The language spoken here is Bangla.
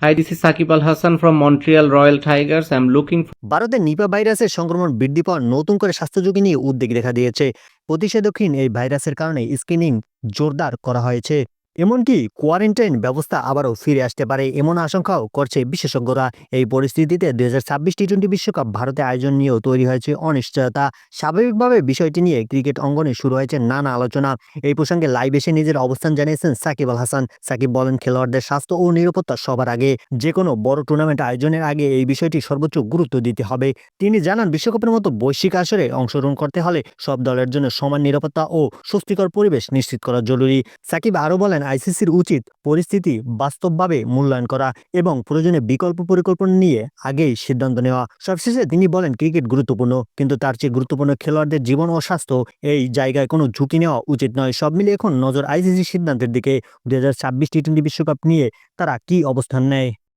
Hi, this is Sakib Al Hassan from Montreal Royal Tigers. I'm looking for ভারতে নিপা ভাইরাসের সংক্রমণ বৃদ্ধি পাওয়া নতুন করে স্বাস্থ্য ঝুঁকি নিয়ে উদ্বেগ দেখা দিয়েছে। প্রতিষেধকহীন এই ভাইরাসের কারণে স্ক্রিনিং জোরদার করা হয়েছে। এমনকি কোয়ারেন্টাইন ব্যবস্থা আবারও ফিরে আসতে পারে এমন আশঙ্কাও করছে বিশেষজ্ঞরা। এই পরিস্থিতিতে 2026 টি-20 বিশ্বকাপ ভারতে আয়োজন নিয়েও তৈরি হয়েছে অনিশ্চয়তা। স্বাভাবিকভাবে বিষয়টি নিয়ে ক্রিকেট অঙ্গনে শুরু হয়েছে নানা আলোচনা। এই প্রসঙ্গে লাইভ এসে নিজের অবস্থান জানিয়েছেন সাকিব আল হাসান। সাকিব বলেন, খেলোয়াড়দের স্বাস্থ্য ও নিরাপত্তা সবার আগে। যে কোনো বড় টুর্নামেন্ট আয়োজনের আগে এই বিষয়টি সর্বোচ্চ গুরুত্ব দিতে হবে। তিনি জানান, বিশ্বকাপের মতো বৈশ্বিক আসরে অংশগ্রহণ করতে হলে সব দলের জন্য সমান নিরাপত্তা ও স্বস্তিকর পরিবেশ নিশ্চিত করা জরুরি। সাকিব আরও বলেন, আইসিসির উচিত পরিস্থিতি বাস্তবভাবে মূল্যায়ন করা এবং প্রয়োজনে বিকল্প পরিকল্পনা নিয়ে আগেই সিদ্ধান্ত নেওয়া। সবশেষে তিনি বলেন, ক্রিকেট গুরুত্বপূর্ণ, কিন্তু তার চেয়ে গুরুত্বপূর্ণ খেলোয়াড়দের জীবন ও স্বাস্থ্য। এই জায়গায় কোনো ঝুঁকি নেওয়া উচিত নয়। সব মিলিয়ে এখন নজর আইসিসির সিদ্ধান্তের দিকে। 2026 টি-20 বিশ্বকাপ নিয়ে তারা কি অবস্থান নেয়।